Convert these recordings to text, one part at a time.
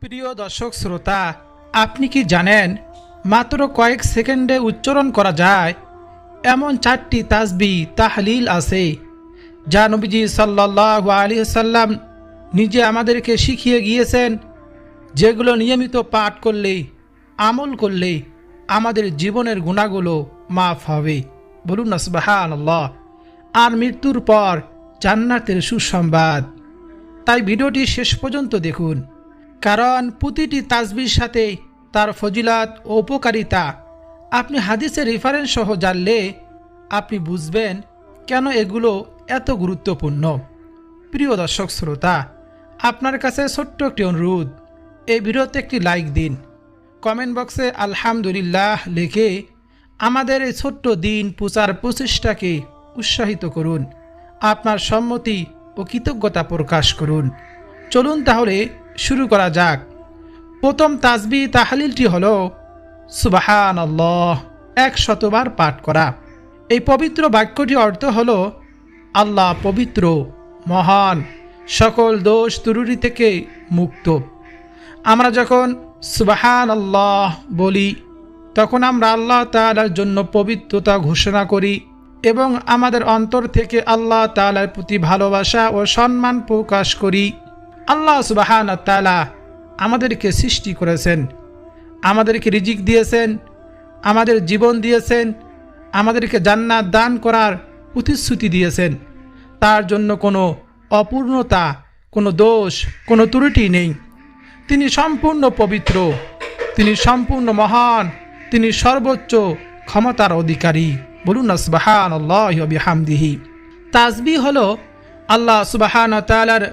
প্রিয় দর্শক শ্রোতা, আপনি কি জানেন মাত্র কয়েক সেকেন্ডে উচ্চারণ করা যায় এমন 4টি তাসবিহ তাহলিল আছে যা নবীজি সাল্লাল্লাহু আলাইহি সাল্লাম নিজে আমাদেরকে শিখিয়ে গিয়েছেন, যেগুলো নিয়মিত পাঠ করলে, আমল করলে আমাদের জীবনের গুনাহগুলো মাফ হবে। বলুন না সুবহানাল্লাহ। আর মৃত্যুর পর জান্নাতের সুসংবাদ। তাই ভিডিওটি শেষ পর্যন্ত দেখুন, কারণ প্রতিটি তাসবিহর সাথে তার ফজিলত ও উপকারিতা আপনি হাদিসের রেফারেন্স সহ জানলে আপনি বুঝবেন কেন এগুলো এত গুরুত্বপূর্ণ। প্রিয় দর্শক শ্রোতা, আপনার কাছে ছোট্ট একটি অনুরোধ, এই ভিডিওতে একটি লাইক দিন, কমেন্ট বক্সে আলহামদুলিল্লাহ লিখে আমাদের এই ছোট্ট দিন প্রচার প্রচেষ্টাকে উৎসাহিত করুন। আপনার সম্মতি ও কৃতজ্ঞতা প্রকাশ করুন। চলুন তাহলে শুরু করা যাক। প্রথম তাসবিহ তাহলিলটি হলো সুবহানাল্লাহ, 100 বার পাঠ করা। এই পবিত্র বাক্যটি অর্থ হলো আল্লাহ পবিত্র, মহান, সকল দোষ ত্রুটি থেকে মুক্ত। আমরা যখন সুবহানাল্লাহ বলি তখন আমরা আল্লাহ তাআলার জন্য পবিত্রতা ঘোষণা করি এবং আমাদের অন্তর থেকে আল্লাহ তাআলার প্রতি ভালোবাসা ও সম্মান প্রকাশ করি। আল্লাহ সুবহানাহু ওয়া তাআলা আমাদেরকে সৃষ্টি করেছেন, আমাদেরকে রিজিক দিয়েছেন, আমাদের জীবন দিয়েছেন, আমাদেরকে জান্নাত দান করার প্রতিশ্রুতি দিয়েছেন। তার জন্য কোনো অপূর্ণতা, কোনো দোষ, কোনো ত্রুটি নেই। তিনি সম্পূর্ণ পবিত্র, তিনি সম্পূর্ণ মহান, তিনি সর্বোচ্চ ক্ষমতার অধিকারী। বলুন না সুবহানাল্লাহি ওয়া বিহামদিহি। তাসবিহ হলো আল্লাহ সুবহানাহু ওয়া তাআলার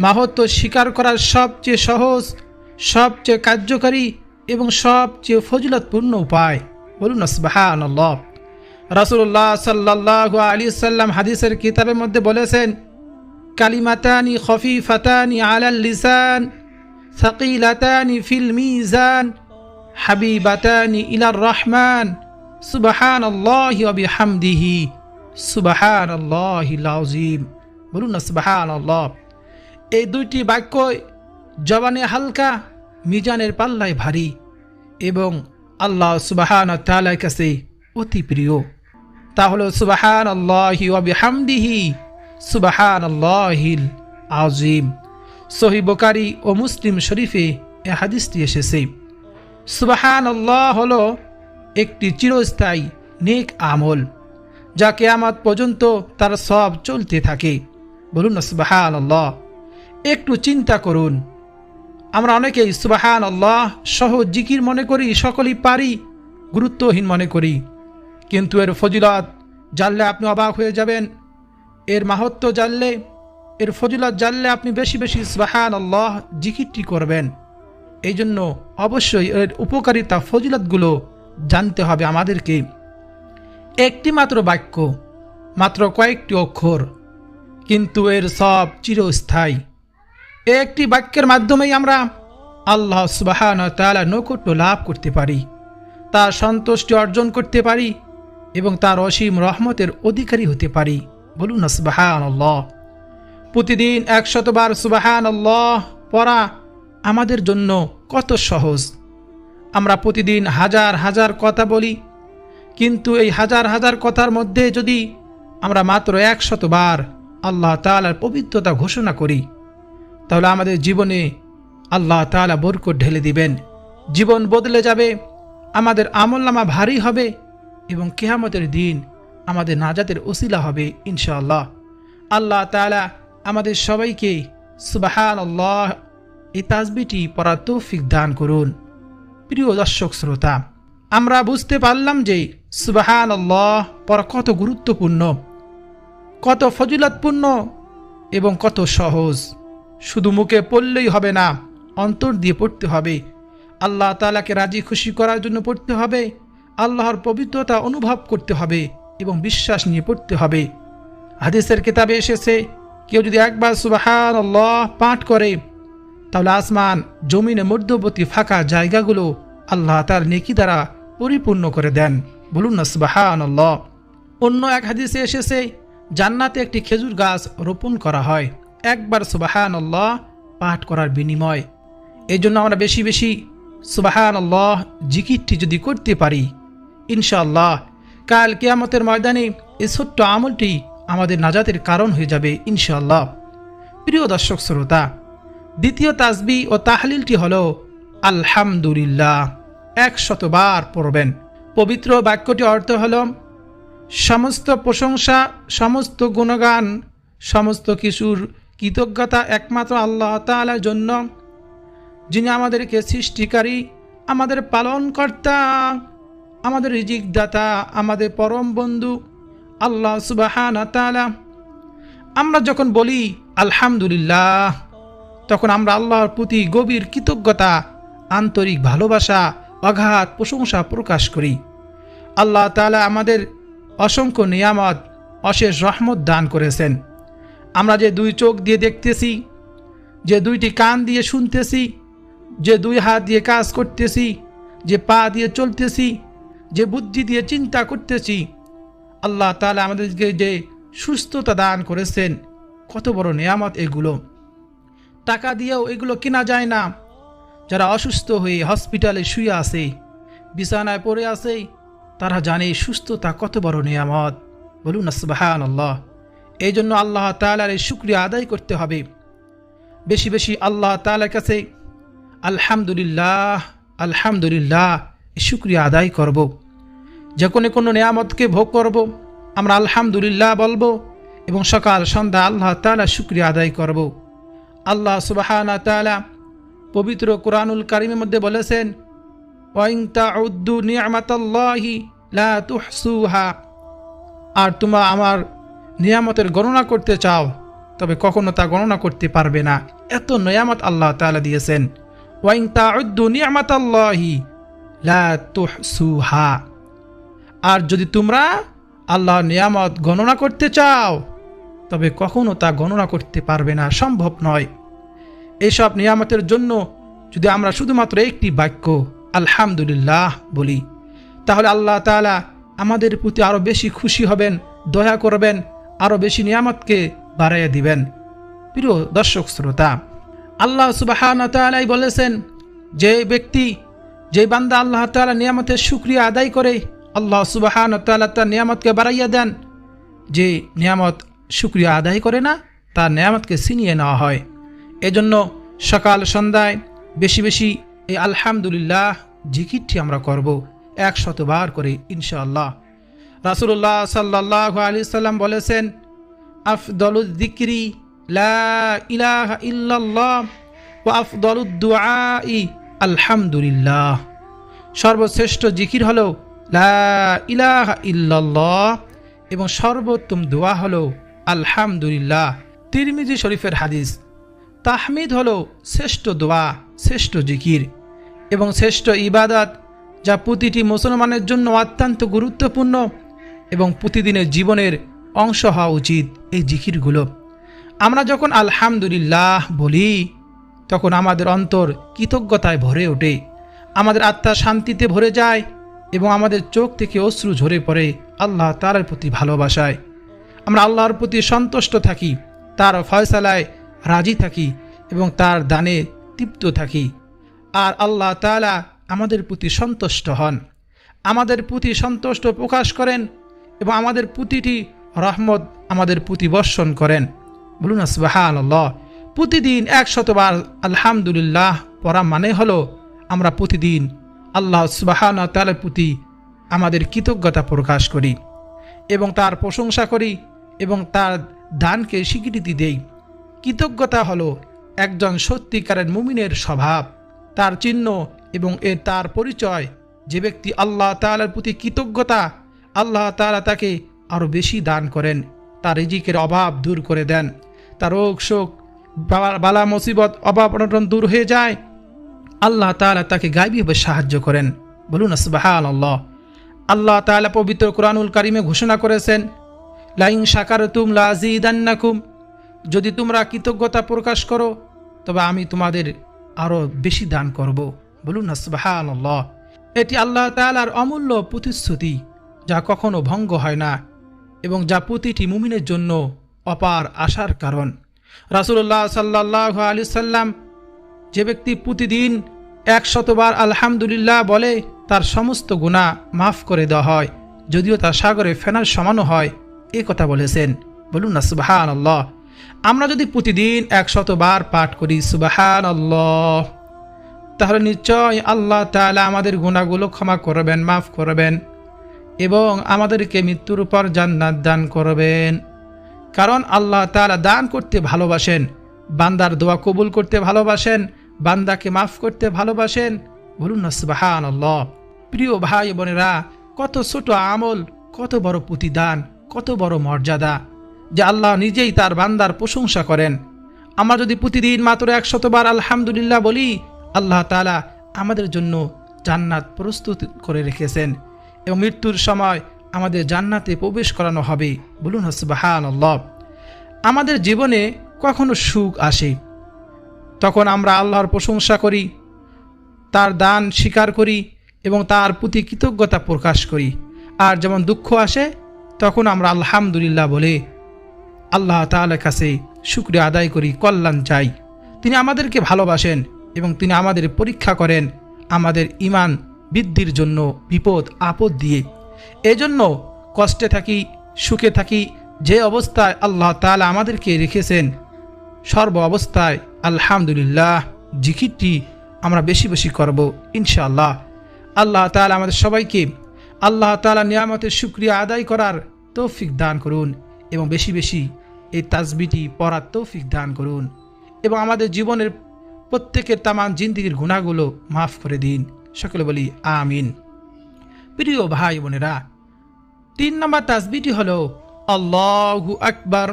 মাহাত্ম্য স্বীকার করার সবচেয়ে সহজ, সবচেয়ে কার্যকারী এবং সবচেয়ে ফজিলতপূর্ণ উপায়। বলুন না সুবহানাল্লাহ। রাসূলুল্লাহ সাল্লাল্লাহু আলাইহি সাল্লাম হাদিসের কিতাবের মধ্যে বলেছেন, কালিমাতানি খফিফাতানি আলাল লিসান সাকিলাতানি ফিল মিজান হাবিবাতানি ইলার রহমান সুবহানাল্লাহি ওয়া বিহামদিহি সুবহানাল্লাহিল আযীম। বলুন না সুবহানাল্লাহ। এই দুইটি বাক্য জবানে হালকা, মিজানের পাল্লায় ভারী এবং আল্লাহ সুবহানাহু ওয়া তাআলার কাছে অতি প্রিয়। তা হলো সুবহানাল্লাহি ওয়া বিহামদিহি সুবহানাল্লাহিল আযীম। সহিহ বুখারী ও মুসলিম শরীফে এই হাদিসটি এসেছে। সুবহানাল্লাহ হলো একটি চিরস্থায়ী নেক আমল, যা কিয়ামত পর্যন্ত তার সওয়াব চলতে থাকে। বলুন না সুবহানাল্লাহ। একটু চিন্তা করুন, আমরা অনেকেই সুবহানাল্লাহ সহজ জিকির মনে করি, সকলেই পারি, গুরুত্বহীন মনে করি। কিন্তু এর ফজিলত জানলে আপনি অবাক হয়ে যাবেন। এর মাহাত্ম্য জানলে, এর ফজিলত জানলে আপনি বেশি বেশি সুবহানাল্লাহ জিকিরটি করবেন। এই জন্য অবশ্যই এর উপকারিতা, ফজিলতগুলো জানতে হবে আমাদেরকে। একটি মাত্র বাক্য, মাত্র কয়েকটি অক্ষর, কিন্তু এর সব চিরস্থায়ী। একটি বাক্যের মাধ্যমেই আমরা আল্লাহ সুবহানাহু ওয়া তাআলার নৈকট্য লাভ করতে পারি, তার সন্তুষ্টি অর্জন করতে পারি এবং তার অসীম রহমতের অধিকারী হতে পারি। বলুন না সুবহানাল্লাহ। প্রতিদিন 100 বার সুবহানাল্লাহ পড়া আমাদের জন্য কত সহজ। আমরা প্রতিদিন হাজার হাজার কথা বলি, কিন্তু এই হাজার হাজার কথার মধ্যে যদি আমরা মাত্র 100 বার আল্লাহ তাআলার পবিত্রতা ঘোষণা করি, তাহলে আমাদের জীবনে আল্লাহ তাআলা বরকত ঢেলে দিবেন, জীবন বদলে যাবে, আমাদের আমলনামা ভারী হবে এবং কিয়ামতের দিন আমাদের নাজাতের ওসিলা হবে ইনশাআল্লাহ। আল্লাহ তাআলা আমাদের সবাইকে সুবহানাল্লাহ এই তাসবিহটি পড়ার তৌফিক দান করুন। প্রিয় দর্শক শ্রোতা, আমরা বুঝতে পারলাম যে সুবহানাল্লাহ পড়া কত গুরুত্বপূর্ণ, কত ফজিলতপূর্ণ এবং কত সহজ। শুধু মুখে পড়লেই হবে না, অন্তর দিয়ে পড়তে হবে। আল্লাহ তাআলাকে রাজি খুশি করার জন্য পড়তে হবে, আল্লাহর পবিত্রতা অনুভব করতে হবে এবং বিশ্বাস নিয়ে পড়তে হবে। হাদিসের কিতাবে এসেছে, কেউ যদি একবার সুবহানাল্লাহ পাঠ করে তাহলে আসমান জমিনের মধ্যবর্তী ফাঁকা জায়গাগুলো আল্লাহ তার নেকি দ্বারা পরিপূর্ণ করে দেন। বলুন না সুবহানাল্লাহ। অন্য এক হাদিসে এসেছে, জান্নাতে একটি খেজুর গাছ রোপণ করা হয় একবার সুবহানাল্লাহ পাঠ করার বিনিময়। এই জন্য আমরা বেশি বেশি সুবহানাল্লাহ জিকিরটি যদি করতে পারি, ইনশাআল্লাহ কাল কিয়ামতের ময়দানে এই ছোট্ট আমলটি আমাদের নাজাতের কারণ হয়ে যাবে ইনশাআল্লাহ। প্রিয় দর্শক শ্রোতা, দ্বিতীয় তাসবিহ ও তাহলিলটি হলো আলহামদুলিল্লাহ। 100 বার পড়বেন। পবিত্র বাক্যটি অর্থ হলো সমস্ত প্রশংসা, সমস্ত গুণগান, সমস্ত কিছুর কৃতজ্ঞতা একমাত্র আল্লাহ তাআলার জন্য, যিনি আমাদেরকে সৃষ্টিকারী, আমাদের পালনকর্তা, আমাদের রিজিকদাতা, আমাদের পরম বন্ধু আল্লাহ সুবহানাহু ওয়া তাআলা। আমরা যখন বলি আলহামদুলিল্লাহ, তখন আমরা আল্লাহর প্রতি গভীর কৃতজ্ঞতা, আন্তরিক ভালোবাসা, অগাধ প্রশংসা প্রকাশ করি। আল্লাহ তাআলা আমাদের অসংখ্য নিয়ামত, অশেষ রহমত দান করেছেন। আমরা যে 2 চোখ দিয়ে দেখতেছি, যে 2টি কান দিয়ে শুনতেছি, যে 2 হাত দিয়ে কাজ করতেছি, যে পা দিয়ে চলতেছি, যে বুদ্ধি দিয়ে চিন্তা করতেছি, আল্লাহ তাআলা আমাদেরকে যে সুস্থতা দান করেছেন, কত বড় নিয়ামত এগুলো। টাকা দিয়েও এগুলো কেনা যায় না। যারা অসুস্থ হয়ে হসপিটালে শুয়ে আছে, বিছানায় পড়ে আছে, তারা জানে সুস্থতা কত বড় নিয়ামত। বলুন না সুবহানাল্লাহ। এই জন্য আল্লাহ তাআলার এই শুকরিয়া আদায় করতে হবে। বেশি বেশি আল্লাহ তাআলার কাছে আলহামদুলিল্লাহ আলহামদুলিল্লাহ এই শুকরিয়া আদায় করব। যে কোনো নিয়ামতকে ভোগ করব, আমরা আলহামদুলিল্লাহ বলবো এবং সকাল সন্ধ্যা আল্লাহ তাআলার শুকরিয়া আদায় করব। আল্লাহ সুবহানাহু ওয়া তাআলা পবিত্র কোরআনুল কারীমের মধ্যে বলেছেন, ওয়া ইন তাউদ্দু নি'মাতাল্লাহি লা তুহসুহা। আর তোমরা আমার নিয়ামতের গণনা করতে চাও, তবে কখনো তা গণনা করতে পারবে না। এত নিয়ামত আল্লাহ তাআলা দিয়েছেন। ওয়া ইন তাউদ্দু নি'মাতাল্লাহি লা তুহসুহা। আর যদি তোমরা আল্লাহর নিয়ামত গণনা করতে চাও, তবে কখনো তা গণনা করতে পারবে না, সম্ভব নয়। এইসব নিয়ামতের জন্য যদি আমরা শুধুমাত্র একটি বাক্য আলহামদুলিল্লাহ বলি, তাহলে আল্লাহ তাআলা আমাদের প্রতি আরও বেশি খুশি হবেন, দয়া করবেন, আরও বেশি নিয়ামতকে বাড়াইয়া দিবেন। প্রিয় দর্শক শ্রোতা, আল্লাহ সুবহানাহু ওয়া তাআলাই বলেছেন, যে ব্যক্তি, যে বান্দা আল্লাহ তাআলা নিয়ামতের শুকরিয়া আদায় করে, আল্লাহ সুবহানাহু ওয়া তাআলা তার নিয়ামতকে বাড়াইয়া দেন। যে নিয়ামত শুকরিয়া আদায় করে না, তার নিয়ামতকে ছিনিয়ে নেওয়া হয়। এজন্য সকাল সন্ধ্যায় বেশি বেশি এই আলহামদুলিল্লাহ জিকিরটি আমরা করব 100 বার করে ইনশাআল্লাহ। রাসূলুল্লাহ সাল্লাল্লাহু আলাইহি সাল্লাম বলেছেন, আফদলুয যিকরি লা ইলাহা ইল্লাল্লাহ ওয়া আফদলুদ দুআই আলহামদুলিল্লাহ। সর্বশ্রেষ্ঠ জিকির হলো লা ইলাহা ইল্লাল্লাহ এবং সর্বোত্তম দোয়া হলো আলহামদুলিল্লাহ। তিরমিজি শরীফের হাদিস। তাহমিদ হলো শ্রেষ্ঠ দোয়া, শ্রেষ্ঠ জিকির এবং শ্রেষ্ঠ ইবাদত, যা প্রতিটি মুসলমানের জন্য অত্যন্ত গুরুত্বপূর্ণ এবং প্রতিদিনের জীবনের অংশ হওয়া উচিত এই জিকিরগুলো। আমরা যখন আলহামদুলিল্লাহ বলি, তখন আমাদের অন্তর কৃতজ্ঞতায় ভরে ওঠে, আমাদের আত্মা শান্তিতে ভরে যায় এবং আমাদের চোখ থেকে অশ্রু ঝরে পড়ে আল্লাহ তাআলার প্রতি ভালোবাসায়। আমরা আল্লাহর প্রতি সন্তুষ্ট থাকি, তার ফয়সালায় রাজি থাকি এবং তার দানে তৃপ্ত থাকি। আর আল্লাহ তাআলা আমাদের প্রতি সন্তুষ্ট হন, আমাদের প্রতি সন্তুষ্ট প্রকাশ করেন এবং আমাদের প্রতিটি রহমত আমাদের প্রতি বর্ষণ করেন। বলুন না সুবহানাল্লাহ। প্রতিদিন 100 বার আলহামদুলিল্লাহ পড়া মানে হলো আমরা প্রতিদিন আল্লাহ সুবহানাহু ওয়া তাআলার প্রতি আমাদের কৃতজ্ঞতা প্রকাশ করি এবং তার প্রশংসা করি এবং তার দানকে স্বীকৃতি দেই। কৃতজ্ঞতা হলো একজন সত্যিকারের মুমিনের স্বভাব, তার চিহ্ন এবং তার পরিচয়। যে ব্যক্তি আল্লাহ তাআলার প্রতি কৃতজ্ঞতা, আল্লাহ তাআলা তাকে আরও বেশি দান করেন, তার রিজিকের অভাব দূর করে দেন, তার রোগ শোক বালা মুসিবত অভাব অনটন দূর হয়ে যায়। আল্লাহ তাআলা তাকে গায়বীভাবে সাহায্য করেন। বলুন সুবহানাল্লাহ। আল্লাহ তাআলা পবিত্র কোরআনুল কারীমে ঘোষণা করেছেন, লাইন শাকারতুম লাযীদান্নাকুম। যদি তোমরা কৃতজ্ঞতা প্রকাশ করো, তবে আমি তোমাদের আরও বেশি দান করব। বলুন না সুবহানাল্লাহ। এটি আল্লাহ তাআলার অমূল্য প্রতিশ্রুতি, যা কখনো ভঙ্গ হয় না এবং যা প্রতিটি মুমিনের জন্য অপার আশার কারণ। রাসূলুল্লাহ সাল্লাল্লাহু আলাইহি সাল্লাম যে ব্যক্তি প্রতিদিন 100 বার আলহামদুলিল্লাহ বলে তার সমস্ত গুনাহ মাফ করে দেওয়া হয়, যদিও তা সাগরে ফেনার সমানও হয়। এ কথা বলেছেন। বলুন না সুবহানাল্লাহ। আমরা যদি প্রতিদিন 100 বার পাঠ করি সুবহানাল্লাহ, তাহলে নিশ্চয় আল্লাহ তাআলা আমাদের গুনাহগুলো ক্ষমা করবেন, মাফ করবেন এবং আমাদেরকে মৃত্যুর পর জান্নাত দান করবেন। কারণ আল্লাহ তাআলা দান করতে ভালোবাসেন, বান্দার দোয়া কবুল করতে ভালোবাসেন, বান্দাকে মাফ করতে ভালোবাসেন। বলুন না সুবহানাল্লাহ। প্রিয় ভাই বোনেরা, কত ছোট আমল, কত বড় প্রতিদান, কত বড় মর্যাদা, যে আল্লাহ নিজেই তার বান্দার প্রশংসা করেন। আমরা যদি প্রতিদিন মাত্র 100 বার আলহামদুলিল্লাহ বলি, আল্লাহ তাআলা আমাদের জন্য জান্নাত প্রস্তুত করে রেখেছেন এবং মৃত্যুর সময় আমাদের জান্নাতে প্রবেশ করানো হবে। বলুন সুবহানাল্লাহ। আমাদের জীবনে কখনো সুখ আসে, তখন আমরা আল্লাহর প্রশংসা করি, তার দান স্বীকার করি এবং তার প্রতি কৃতজ্ঞতা প্রকাশ করি। আর যেমন দুঃখ আসে, তখন আমরা আলহামদুলিল্লাহ বলে আল্লাহ তাআলার কাছে শুকরিয়া আদায় করি, কল্যাণ চাই। তিনি আমাদেরকে ভালোবাসেন এবং তিনি আমাদের পরীক্ষা করেন আমাদের ঈমান বৃদ্ধির জন্য বিপদ আপদ দিয়ে। এজন্য কষ্টে থাকি, সুখে থাকি, যে অবস্থায় আল্লাহ তাআলা আমাদেরকে রেখেছেন, সর্ব অবস্থায় আলহামদুলিল্লাহ জিকিরটি আমরা বেশি বেশি করব ইনশাআল্লাহ। আল্লাহ তাআলা আমাদের সবাইকে আল্লাহ তাআলা নিয়ামতের শুকরিয়া আদায় করার তৌফিক দান করুন এবং বেশি বেশি এই তাসবিহটি পড়ার তৌফিক দান করুন এবং আমাদের জীবনের প্রত্যেকের তামাম জিন্দেগির গুনাহগুলো মাফ করে দিন। সকলে বলি আমিন। প্রিয় ভাই বোনেরা, 3 নম্বর তাসবিহটি হলো আল্লাহু আকবার।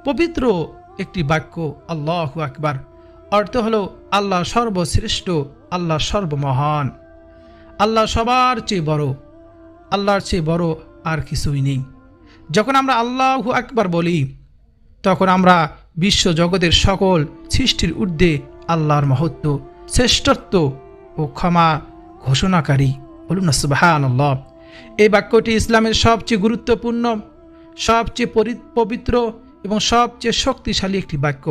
পবিত্র একটি বাক্য আল্লাহু আকবার, অর্থ হলো আল্লাহ সর্বশ্রেষ্ঠ, আল্লাহ সর্বমহান, আল্লাহ সবার চেয়ে বড়, আল্লাহর চেয়ে বড় আর কিছুই নেই। যখন আমরা আল্লাহু আকবার বলি, তখন আমরা বিশ্ব জগতের সকল সৃষ্টির ঊর্ধ্বে আল্লাহর মহত্ব, শ্রেষ্ঠত্ব ও ক্ষমা ঘোষণাকারী। বলুন না সুবহানাল্লাহ। এই বাক্যটি ইসলামের সবচেয়ে গুরুত্বপূর্ণ, সবচেয়ে পবিত্র এবং সবচেয়ে শক্তিশালী একটি বাক্য।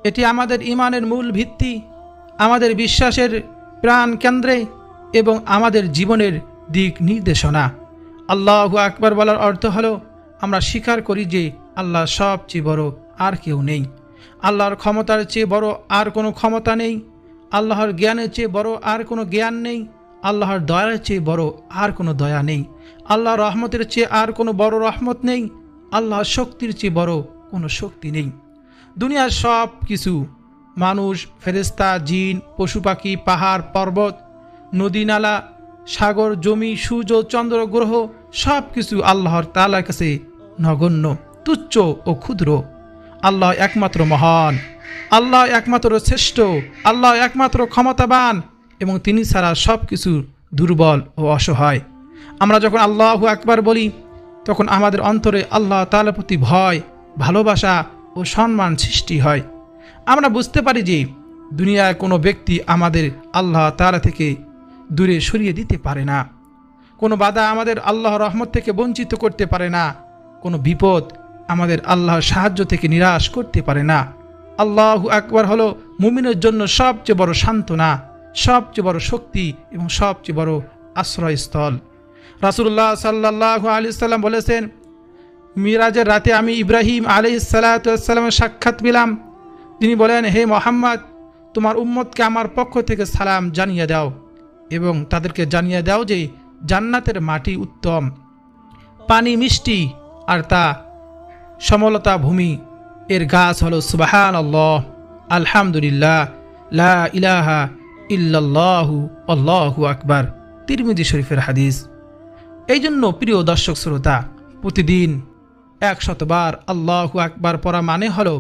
এটি আমাদের ঈমানের মূল ভিত্তি, আমাদের বিশ্বাসের প্রাণ কেন্দ্রে এবং আমাদের জীবনের দিক নির্দেশনা। আল্লাহু আকবার বলার অর্থ হলো আমরা স্বীকার করি যে আল্লাহ সবচেয়ে বড়, আর কেউ নেই। আল্লাহর ক্ষমতার চেয়ে বড় আর কোনো ক্ষমতা নেই, আল্লাহর জ্ঞানের চেয়ে বড় আর কোনো জ্ঞান নেই, আল্লাহর দয়ার চেয়ে বড় আর কোনো দয়া নেই, আল্লাহর রহমতের চেয়ে আর কোনো বড় রহমত নেই, আল্লাহর শক্তির চেয়ে বড় কোনো শক্তি নেই। দুনিয়ার সব কিছু, মানুষ, ফেরেশতা, জিন, পশু পাখি, পাহাড় পর্বত, নদী নালা, সাগর, জমি, সূর্য, চন্দ্র, গ্রহ, সব কিছু আল্লাহর তাআলার কাছে নগণ্য, তুচ্ছ ও ক্ষুদ্র। আল্লাহ একমাত্র মহান, আল্লাহ একমাত্র শ্রেষ্ঠ, আল্লাহ একমাত্র ক্ষমতাবান এবং তিনি ছাড়া সব কিছু দুর্বল ও অসহায়। আমরা যখন আল্লাহু আকবার বলি, তখন আমাদের অন্তরে আল্লাহ তাআলার প্রতি ভয়, ভালোবাসা ও সম্মান সৃষ্টি হয়। আমরা বুঝতে পারি যে দুনিয়ায় কোনো ব্যক্তি আমাদের আল্লাহ তাআলা থেকে দূরে সরিয়ে দিতে পারে না, কোনো বাধা আমাদের আল্লাহর রহমত থেকে বঞ্চিত করতে পারে না, কোনো বিপদ আমাদের আল্লাহর সাহায্য থেকে নিরাশ করতে পারে না। আল্লাহু আকবার হলো মুমিনের জন্য সবচেয়ে বড় সান্ত্বনা, সবচেয়ে বড় শক্তি এবং সবচেয়ে বড় আশ্রয়স্থল। রাসূলুল্লাহ সাল্লাল্লাহু আলাইহি সাল্লাম বলেছেন, মিরাজের রাতে আমি ইব্রাহিম আলাইহিস সালাতু ওয়াস সালামের সাক্ষাৎ পেলাম। তিনি বলেন, হে মুহাম্মদ, তোমার উম্মতকে আমার পক্ষ থেকে সালাম জানিয়ে দাও এবং তাদেরকে জানিয়ে দাও যে জান্নাতের মাটি উত্তম, পানি মিষ্টি, আর তা সমলতা ভূমি, এর গাছ হলো সুবহানাল্লাহ, আলহামদুলিল্লাহ, লা ইলাহা ইল্লাল্লাহু, আল্লাহু আকবার। তিরমিজি শরীফের হাদিস। এই জন্য প্রিয় দর্শক শ্রোতা, প্রতিদিন 100 বার আল্লাহু আকবার পড়া মানে হলো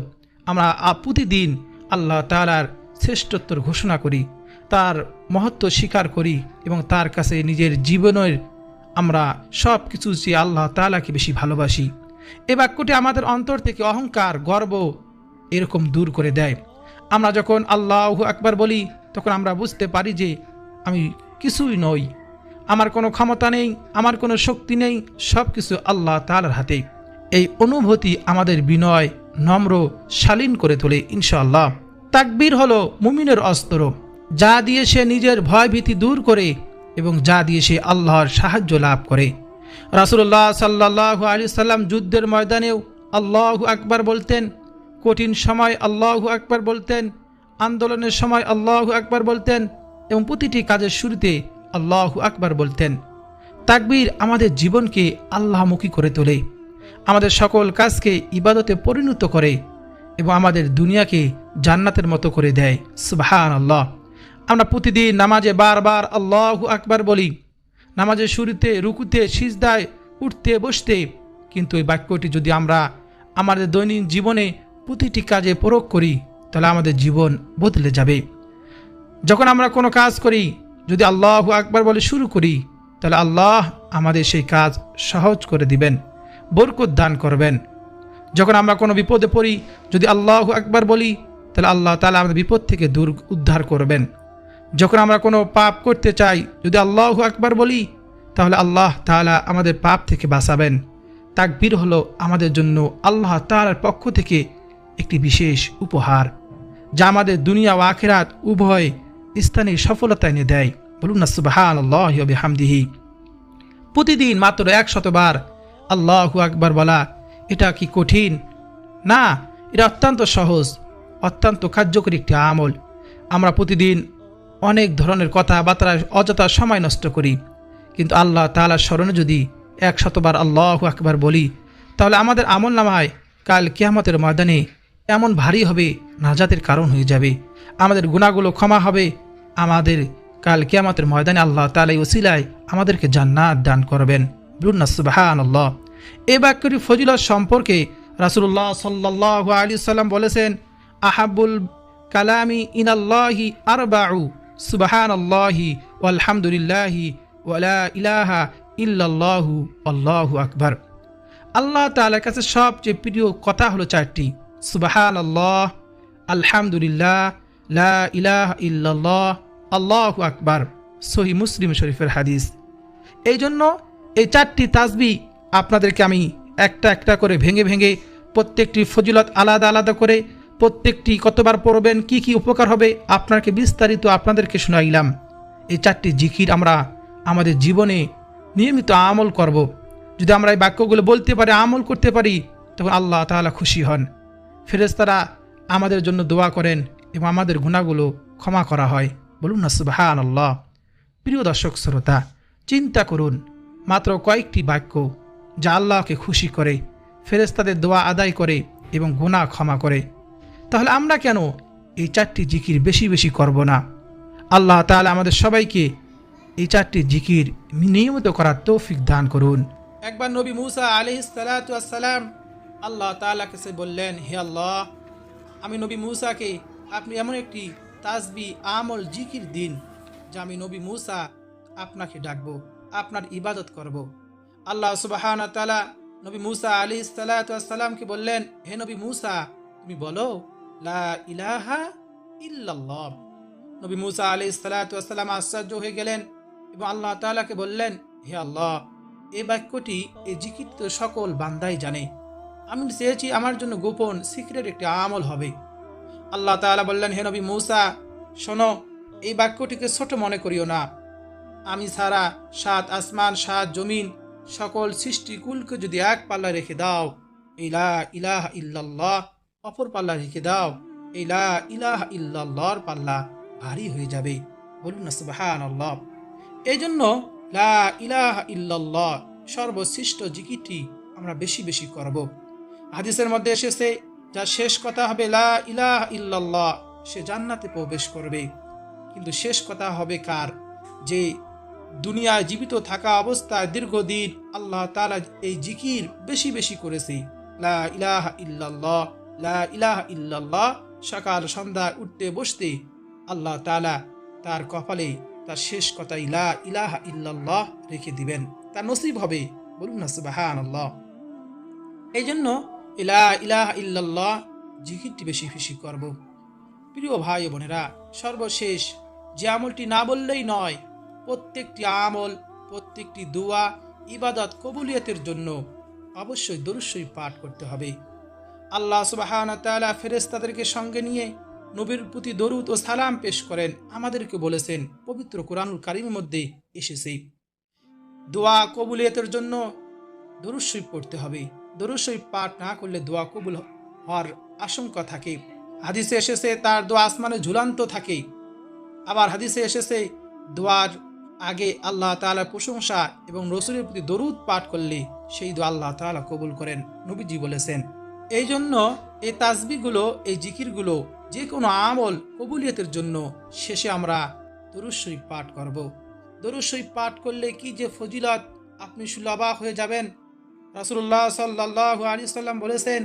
আমরা প্রতিদিন আল্লাহ তাআলার শ্রেষ্ঠত্বর ঘোষণা করি, তার মহত্ব স্বীকার করি এবং তার কাছে নিজের জীবনের আমরা সব কিছু চেয়ে আল্লাহ তাআলাকে বেশি ভালোবাসি। এই বাক্যটি আমাদের অন্তর থেকে অহংকার, গর্ব এরকম দূর করে দেয়। আমরা যখন আল্লাহু আকবার বলি, তখন আমরা বুঝতে পারি যে আমি কিছুই নই, আমার কোনো ক্ষমতা নেই, আমার কোনো শক্তি নেই, সব কিছু আল্লাহ তাআলার হাতে। এই অনুভূতি আমাদের বিনয়, নম্র, শালীন করে তোলে ইনশাআল্লাহ। তাকবীর হলো মুমিনের অস্ত্র, যা দিয়ে সে নিজের ভয়ভীতি দূর করে এবং যা দিয়ে সে আল্লাহর সাহায্য লাভ করে। রাসূলুল্লাহ সাল্লাল্লাহু আলাইহি সাল্লাম যুদ্ধের ময়দানেও আল্লাহু আকবার বলতেন, কঠিন সময় আল্লাহু আকবার বলতেন, আন্দোলনের সময় আল্লাহু আকবার বলতেন এবং প্রতিটি কাজের শুরুতে আল্লাহু আকবার বলতেন। তাকবীর আমাদের জীবনকে আল্লাহমুখী করে তোলে, আমাদের সকল কাজকে ইবাদতে পরিণত করে এবং আমাদের দুনিয়াকে জান্নাতের মতো করে দেয়। সুবহানাল্লাহ। আমরা প্রতিদিন নামাজে বারবার আল্লাহু আকবার বলি, নামাজের শুরুতে, রুকুতে, সিজদায়, উঠতে বসতে, কিন্তু এই বাক্যটি যদি আমরা আমাদের দৈনন্দিন জীবনে প্রতিটি কাজে প্রয়োগ করি তাহলে আমাদের জীবন বদলে যাবে। যখন আমরা কোনো কাজ করি যদি আল্লাহু আকবার বলে শুরু করি তাহলে আল্লাহ আমাদের সেই কাজ সহজ করে দিবেন, বরকত দান করবেন। যখন আমরা কোনো বিপদে পড়ি যদি আল্লাহু আকবার বলি তাহলে আল্লাহ তাআলা আমাদের বিপদ থেকে উদ্ধার করবেন। যখন আমরা কোনো পাপ করতে চাই যদি আল্লাহু আকবার বলি তাহলে আল্লাহ তাআলা আমাদের পাপ থেকে বাঁচাবেন। তাকবীর হলো আমাদের জন্য আল্লাহ তাআলার পক্ষ থেকে একটি বিশেষ উপহার, যা আমাদের দুনিয়া ও আখিরাত উভয় স্থানে সফলতা এনে দেয়। বলুন না সুবহানাল্লাহি ওয়া বিহামদিহি। প্রতিদিন মাত্র 100 বার আল্লাহু আকবার বলা, এটা কি কঠিন? না, এটা অত্যন্ত সহজ, অত্যন্ত কার্যকরী একটি আমল। আমরা প্রতিদিন অনেক ধরনের কথাবার্তায় অযথা সময় নষ্ট করি, কিন্তু আল্লাহ তাআলার স্মরণে যদি 100 বার আল্লাহু আকবার বলি তাহলে আমাদের আমল নামায় কাল কিয়ামতের ময়দানে এমন ভারী হবে, নাজাতের কারণ হয়ে যাবে। আমাদের গুনাহগুলো ক্ষমা হবে, আমাদের কাল কিয়ামতের ময়দানে আল্লাহ তাআলা এই ওসিলায় আমাদেরকে জান্নাত দান করবেন। বলুন না সুবহানাল্লাহ। এই বাক্যটি ফজিলত সম্পর্কে রাসূলুল্লাহ সাল্লাল্লাহু আলাইহি সাল্লাম বলেছেন, আহাব্বুল কালামি ইনাল্লাহি আরবাউ সুবহানাল্লাহি ওয়ালহামদুলিল্লাহি ওয়া লা ইলাহা ইল্লাল্লাহু আল্লাহু আকবার। আল্লাহ তাআলার কাছে সবচেয়ে প্রিয় কথা হলো 4টি, সুবহানাল্লাহ, আলহামদুলিল্লাহ, লা ইলাহা ইল্লাল্লাহ, আল্লাহু আকবার। সহিহ মুসলিম শরীফের হাদিস। এই জন্য এই 4টি তাসবিহ আপনাদেরকে আমি একটা একটা করে ভেঙে ভেঙে প্রত্যেকটি ফজিলত আলাদা আলাদা করে প্রত্যেকটি কতবার পড়বেন, কি কি উপকার হবে আপনাকে বিস্তারিত আপনাদেরকে শোনাইলাম। এই 4টি জিকির আমরা আমাদের জীবনে নিয়মিত আমল করব। যদি আমরা এই বাক্যগুলো বলতে পারি, আমল করতে পারি, তখন আল্লাহ তাআলা খুশি হন। ফেরেশতারা আমাদের জন্য দোয়া করেন এবং আমাদের গুনাহগুলো ক্ষমা করা হয়। বলুন না সুবহানাল্লাহ। প্রিয় দর্শক শ্রোতা, চিন্তা করুন মাত্র কয়েকটি বাক্য যা আল্লাহকে খুশি করে, ফেরেশতাদের দোয়া আদায় করে এবং গুনাহ ক্ষমা করে। তাহলে আমরা কেন এই 4টি জিকির বেশি বেশি করব না? আল্লাহ তাআলা আমাদের সবাইকে এই 4টি জিকির নিয়মিত করার তৌফিক দান করুন। একবার নবী মূসা আলাইহিস সালাতু ওয়াস সালাম আল্লাহ তাআলার কাছে বললেন, হে আল্লাহ, আমি নবী মূসাকে আপনি এমন একটি তাসবিহ, আমল, জিকির দিন যা আমি নবী মূসা আপনাকে ডাকবো, আপনার ইবাদত করব। আল্লাহ সুবহানাহু ওয়া তাআলা নবী মূসা আলাইহিস সালাতু ওয়াস সালামকে বললেন, হে নবী মূসা, তুমি বলো লা ইলাহা ইল্লাল্লাহ। নবী মূসা আলাইহিস সালাতু ওয়াস সালাম আশ্চর্য হয়ে গেলেন এবং আল্লাহ তাআলাকে বললেন, হে আল্লাহ, এই বাক্যটি, এই জিকির তো সকল বান্দাই জানে, আমি চেয়েছি আমার জন্য গোপন সিক্রেট একটি আমল হবে। আল্লাহ তাআলা বললেন, হে নবী মূসা, শোনো, এই বাক্যটিকে ছোট মনে করিও না। আমি ছাড়া 7 আসমান, 7 জমিন, সকল সৃষ্টিকুলকে যদি এক পাল্লা রেখে দাও, এই লা ইলাহা ইল্লাল্লাহ অপর পাল্লা রেখে দাও, এই লা ইলাহা ইল্লাল্লাহর পাল্লা ভারী হয়ে যাবে। বলুন না সুবহানাল্লাহ। এই জন্য লা ইলাহা ইল্লাল্লাহ সর্বশ্রেষ্ঠ জিকিরটি আমরা বেশি বেশি করব। হাদিসের মধ্যে এসেছে, যার শেষ কথা হবে লা ইলাহা ইল্লাল্লাহ সে জান্নাতে প্রবেশ করবে। কিন্তু শেষ কথা হবে কার? যে দুনিয়ায় জীবিত থাকা অবস্থায় দীর্ঘদিন আল্লাহ তাআলা এই জিকির বেশি বেশি করেছে, লা ইলাহা ইল্লাল্লাহ, লা ইলাহা ইল্লাল্লাহ, সকাল সন্ধ্যা উঠতে বসতে আল্লাহ তাআলা তার কপালে তার শেষ কথাই লা ইলাহা ইল্লাল্লাহ রেখে দিবেন, তার নসিব হবে। বলুন না সুবহানাল্লাহ। এই জন্য লা ইলাহা ইল্লাল্লাহ জিকিরটি বেশি বেশি করব। প্রিয় ভাই ও বোনেরা, সর্বশেষ যে আমলটি না বললেই নয়, প্রত্যেকটি আমল, প্রত্যেকটি দোয়া, ইবাদত কবুলিয়তের জন্য অবশ্যই দরুদ শরীফ পাঠ করতে হবে। আল্লাহ সুবহানাহু ওয়া তাআলা ফেরেশতাদেরকে সঙ্গে নিয়ে নবীর প্রতি দরুদ ও সালাম পেশ করেন। আমাদেরকে বলেছেন, পবিত্র কোরআনুল কারীমের মধ্যে এসেছে, দোয়া কবুলিয়তের জন্য দরুদ শরীফ পড়তে হবে। দরুদ শরীফ পাঠ না করলে দোয়া কবুল হওয়ার আশঙ্কা থাকে। হাদিসে এসেছে তার দোয়া আসমানে ঝুলান্ত থাকে। আবার হাদিসে এসেছে দোয়ার আগে আল্লাহ তাআলার প্রশংসা এবং রসুলের প্রতি দরুদ পাঠ করলে সেই দোয়া আল্লাহ তাআলা কবুল করেন, নবীজি বলেছেন। এই জন্য এই তাসবিহগুলো, এই জিকিরগুলো, যে কোনো আমল কবুলিয়তের জন্য শেষে আমরা দরুদ শরীফ পাঠ করব। দরুদ শরীফ পাঠ করলে কি যে ফজিলত, আপনি শুনলে অবাক হয়ে যাবেন। রাসূলুল্লাহ সাল্লাল্লাহু আলাইহি সাল্লাম বলেছেন,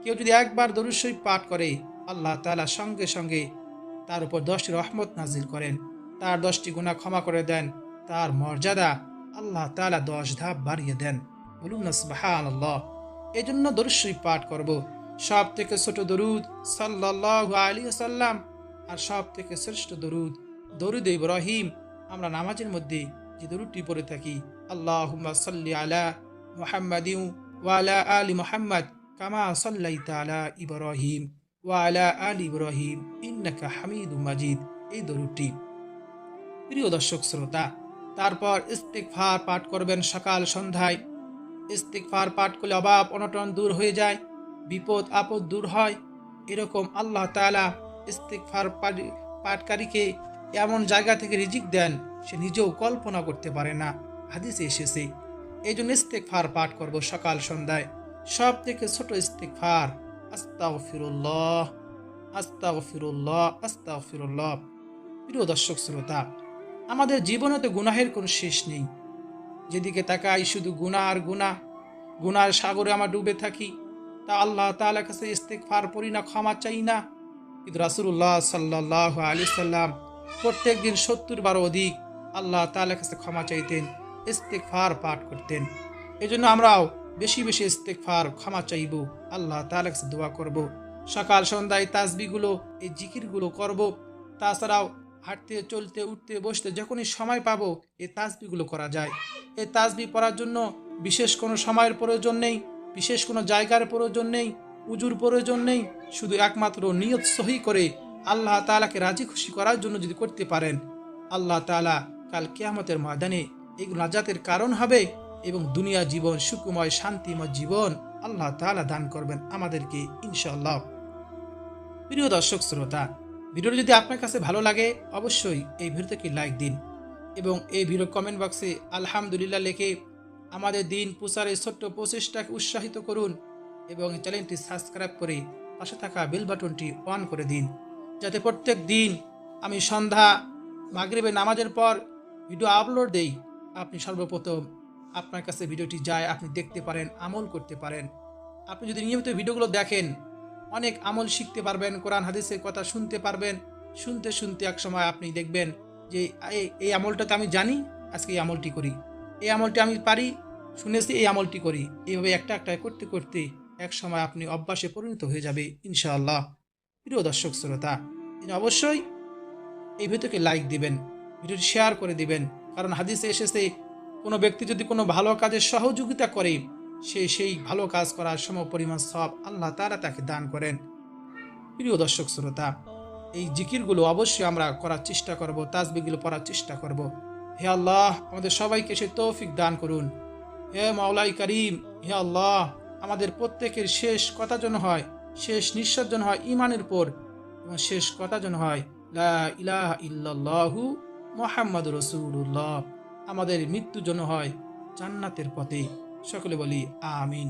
কেউ যদি একবার দরুদ শরীফ পাঠ করে, আল্লাহ তাআলা সঙ্গে সঙ্গে তার উপর 10টি রহমত নাজিল করেন, তার 10টি গুনাহ ক্ষমা করে দেন, তার মর্যাদা আল্লাহ তাআলা 10 ধাপ বাড়িয়ে দেন। বলুন না সুবহানাল্লাহ। এই জন্য দরুদ শরীফ পাঠ করব। সব থেকে ছোট দরুদ সাল্লাল্লাহু আলাইহি ওয়াসাল্লাম, আর সব থেকে শ্রেষ্ঠ দরুদ দরুদ ইব্রাহিম। আমরা নামাজের মধ্যে যে দরুদটি পড়ে থাকি, আল্লাহুম্মা সাল্লি আলা মুহাম্মাদিন ওয়া আলা আলি মুহাম্মাদ কামা সাল্লাইতা আলা ইব্রাহিম ওয়া আলা আলি ইব্রাহিম ইন্নাকা হামিদুম মাজিদ, এই দরুদটি। প্রিয় দর্শক শ্রোতা, তারপর ইস্তিগফার পাঠ করবেন সকাল সন্ধ্যায়। ইস্তিগফার পাঠ করলে অভাব অনটন দূর হয়ে যায়, বিপদ আপদ দূর হয়। এরকম আল্লাহ তাআলা ইস্তিগফার পাঠকারীকে এমন জায়গা থেকে রিজিক দেন সে নিজেও কল্পনা করতে পারে না, হাদিসে এসেছে। এই জন্য ইস্তিগফার পাঠ করব সকাল সন্ধ্যায়। সব থেকে ছোট ইস্তিগফার আস্তাগফিরুল্লাহ আস্তাগফিরুল্লাহ আস্তাগফিরুল্লাহ। প্রিয় দর্শক শ্রোতা, আমাদের জীবনে তো গুনাহের কোনো শেষ নেই। যেদিকে তাকাই শুধু গুনাহ আর গুনাহ, গুনার সাগরে আমরা ডুবে থাকি। তা আল্লাহ তাআলার কাছে ইস্তিগফার পড়ি না, ক্ষমা চাই না। কিন্তু রাসূলুল্লাহ সাল্লাল্লাহু আলাইহি সাল্লাম প্রত্যেক দিন 70 বার অধিক আল্লাহ তাআলার কাছে ক্ষমা চাইতেন, ইস্তিগফার পাঠ করতেন। এজন্য আমরাও বেশি বেশি ইস্তিগফার, ক্ষমা চাইব, আল্লাহ তাআলার কাছে দোয়া করব। সকাল সন্ধ্যায় তাসবিহগুলো, এই জিকিরগুলো করব। তাছাড়াও হাঁটতে চলতে উঠতে বসতে যখনই সময় পাবো এই তাসবিহগুলো করা যায়। এই তাসবিহ পড়ার জন্য বিশেষ কোনো সময়ের প্রয়োজন নেই, বিশেষ কোনো জায়গার প্রয়োজন নেই, উজুর প্রয়োজন নেই। শুধু একমাত্র নিয়ত সহি করে আল্লাহ তাআলাকে রাজি খুশি করার জন্য যদি করতে পারেন, আল্লাহ তাআলা কাল কিয়ামতের ময়দানে এগুলো নাজাতের কারণ হবে এবং দুনিয়া জীবন সুখময় শান্তিময় জীবন আল্লাহ তাআলা দান করবেন আমাদেরকে ইনশাআল্লাহ। প্রিয় দর্শক শ্রোতা, ভিডিওটি যদি আপনার কাছে ভালো লাগে অবশ্যই এই ভিডিওতে লাইক দিন এবং এই ভিডিও কমেন্ট বক্সে আলহামদুলিল্লাহ লিখে আমাদের দিন প্রচারের ছোট্ট প্রচেষ্টাকে উৎসাহিত করুন এবং চ্যানেলটি সাবস্ক্রাইব করে পাশে থাকা বেল বাটনটি অন করে দিন, যাতে প্রত্যেক দিন আমি সন্ধ্যা মাগরিবের নামাজের পর ভিডিও আপলোড দেই, আপনি সর্বপ্রথম আপনার কাছে ভিডিওটি যায়, আপনি দেখতে পারেন, আমল করতে পারেন। আপনি যদি নিয়মিত ভিডিওগুলো দেখেন অনেক আমল শিখতে পারবেন, কোরআন হাদিসের কথা শুনতে পারবেন। শুনতে শুনতে এক সময় আপনি দেখবেন যে এই আমলটা তো আমি জানি, আজকে এই আমলটি করি, এই আমলটি আমি পারি, শুনেছি, এই আমলটি করি। এইভাবে একটা একটা করতে করতে এক সময় আপনি অভ্যাসে পরিণত হয়ে যাবে ইনশাআল্লাহ। প্রিয় দর্শক শ্রোতা, অবশ্যই এই ভিডিওকে লাইক দিবেন, ভিডিওটি শেয়ার করে দিবেন, কারণ হাদিসে এসেছে কোনো ব্যক্তি যদি কোনো ভালো কাজের সহযোগিতা করে সেই ভালো কাজ করার সমপরিমাণ সওয়াব আল্লাহ তাআলা তাকে দান করেন। প্রিয় দর্শক শ্রোতা, এই জিকিরগুলো অবশ্যই আমরা করার চেষ্টা করব, তাসবিহগুলো পড়ার চেষ্টা করব। হে আল্লাহ, আমাদের সবাইকে সে তৌফিক দান করুন। হে মাওলাই করিম, হে আল্লাহ, আমাদের প্রত্যেকের শেষ কথা যেন হয়, শেষ নিঃশ্বাস যেন হয় ঈমানের উপর, এবং শেষ কথা যেন হয় লা ইলাহা ইল্লাল্লাহু মুহাম্মাদুর রাসূলুল্লাহ। আমাদের মৃত্যু যেন হয় জান্নাতের পথে। সকলে বলি আমিন।